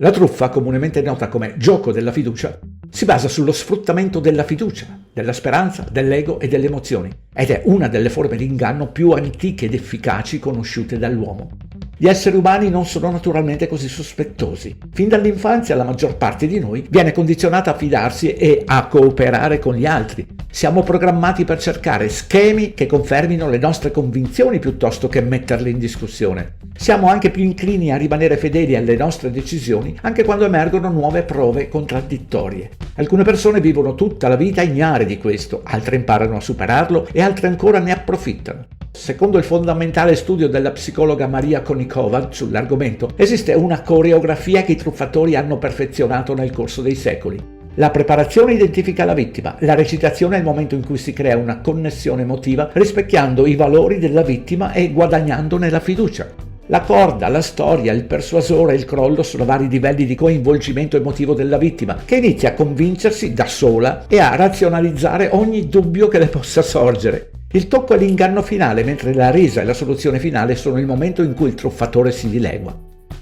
La truffa, comunemente nota come gioco della fiducia, si basa sullo sfruttamento della fiducia, della speranza, dell'ego e delle emozioni, ed è una delle forme di inganno più antiche ed efficaci conosciute dall'uomo. Gli esseri umani non sono naturalmente così sospettosi. Fin dall'infanzia la maggior parte di noi viene condizionata a fidarsi e a cooperare con gli altri. Siamo programmati per cercare schemi che confermino le nostre convinzioni piuttosto che metterle in discussione. Siamo anche più inclini a rimanere fedeli alle nostre decisioni anche quando emergono nuove prove contraddittorie. Alcune persone vivono tutta la vita ignare di questo, altre imparano a superarlo e altre ancora ne approfittano. Secondo il fondamentale studio della psicologa Maria Konnikova sull'argomento, esiste una coreografia che i truffatori hanno perfezionato nel corso dei secoli. La preparazione identifica la vittima, la recitazione è il momento in cui si crea una connessione emotiva rispecchiando i valori della vittima e guadagnandone la fiducia. La corda, la storia, il persuasore e il crollo sono vari livelli di coinvolgimento emotivo della vittima, che inizia a convincersi da sola e a razionalizzare ogni dubbio che le possa sorgere. Il tocco è l'inganno finale, mentre la resa e la soluzione finale sono il momento in cui il truffatore si dilegua.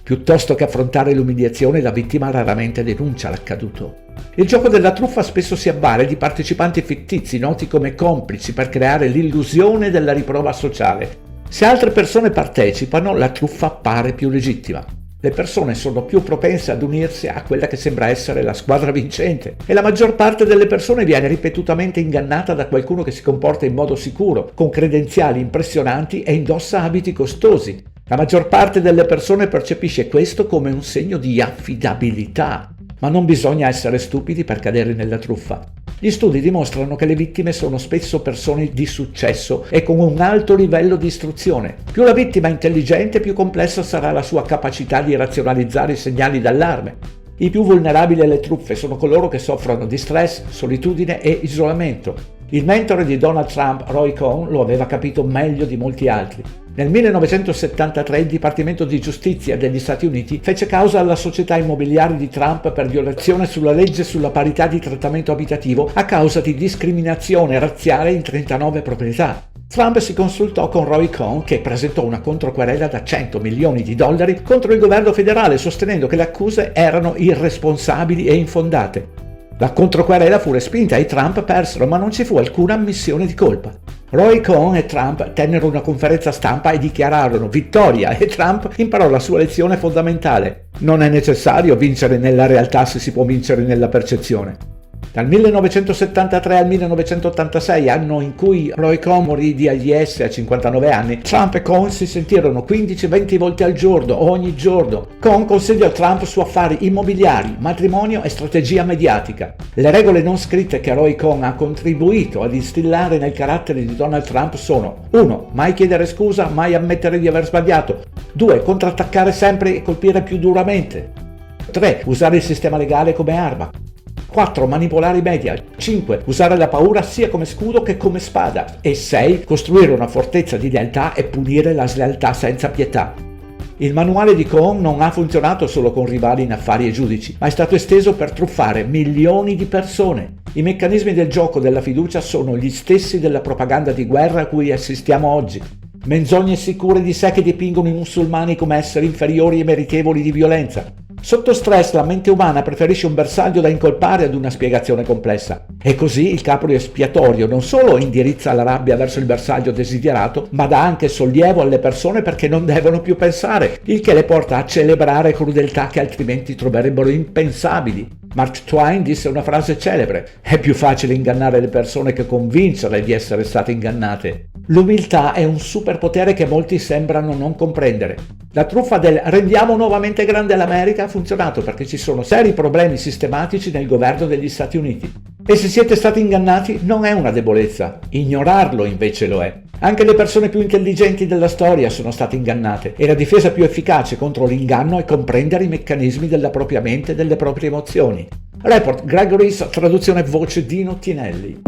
Piuttosto che affrontare l'umiliazione, la vittima raramente denuncia l'accaduto. Il gioco della truffa spesso si avvale di partecipanti fittizi, noti come complici, per creare l'illusione della riprova sociale. Se altre persone partecipano, la truffa appare più legittima. Le persone sono più propense ad unirsi a quella che sembra essere la squadra vincente e la maggior parte delle persone viene ripetutamente ingannata da qualcuno che si comporta in modo sicuro, con credenziali impressionanti e indossa abiti costosi. La maggior parte delle persone percepisce questo come un segno di affidabilità, ma non bisogna essere stupidi per cadere nella truffa. Gli studi dimostrano che le vittime sono spesso persone di successo e con un alto livello di istruzione. Più la vittima è intelligente, più complessa sarà la sua capacità di razionalizzare i segnali d'allarme. I più vulnerabili alle truffe sono coloro che soffrono di stress, solitudine e isolamento. Il mentore di Donald Trump, Roy Cohn, lo aveva capito meglio di molti altri. Nel 1973 il Dipartimento di Giustizia degli Stati Uniti fece causa alla società immobiliare di Trump per violazione sulla legge sulla parità di trattamento abitativo a causa di discriminazione razziale in 39 proprietà. Trump si consultò con Roy Cohn, che presentò una controquerela da $100 milioni contro il governo federale, sostenendo che le accuse erano irresponsabili e infondate. La controquerela fu respinta e i Trump persero, ma non ci fu alcuna ammissione di colpa. Roy Cohn e Trump tennero una conferenza stampa e dichiararono vittoria e Trump imparò la sua lezione fondamentale. Non è necessario vincere nella realtà se si può vincere nella percezione. Dal 1973 al 1986, anno in cui Roy Cohn morì di AIDS a 59 anni, Trump e Cohn si sentirono 15-20 volte al giorno, ogni giorno. Cohn consigliò Trump su affari immobiliari, matrimonio e strategia mediatica. Le regole non scritte che Roy Cohn ha contribuito ad instillare nel carattere di Donald Trump sono: 1. Mai chiedere scusa, mai ammettere di aver sbagliato. 2. Contrattaccare sempre e colpire più duramente. 3. Usare il sistema legale come arma. 4. Manipolare i media. 5. Usare la paura sia come scudo che come spada. E 6. Costruire una fortezza di lealtà e punire la slealtà senza pietà. Il manuale di Cohn non ha funzionato solo con rivali in affari e giudici, ma è stato esteso per truffare milioni di persone. I meccanismi del gioco della fiducia sono gli stessi della propaganda di guerra a cui assistiamo oggi. Menzogne sicure di sé che dipingono i musulmani come esseri inferiori e meritevoli di violenza. Sotto stress la mente umana preferisce un bersaglio da incolpare ad una spiegazione complessa. E così il capro espiatorio non solo indirizza la rabbia verso il bersaglio desiderato, ma dà anche sollievo alle persone perché non devono più pensare, il che le porta a celebrare crudeltà che altrimenti troverebbero impensabili. Mark Twain disse una frase celebre: è più facile ingannare le persone che convincerle di essere state ingannate. L'umiltà è un superpotere che molti sembrano non comprendere. La truffa del rendiamo nuovamente grande l'America ha funzionato perché ci sono seri problemi sistematici nel governo degli Stati Uniti. E se siete stati ingannati non è una debolezza, ignorarlo invece lo è. Anche le persone più intelligenti della storia sono state ingannate e la difesa più efficace contro l'inganno è comprendere i meccanismi della propria mente e delle proprie emozioni. Report Greg Reese, traduzione voce Dino Tinelli.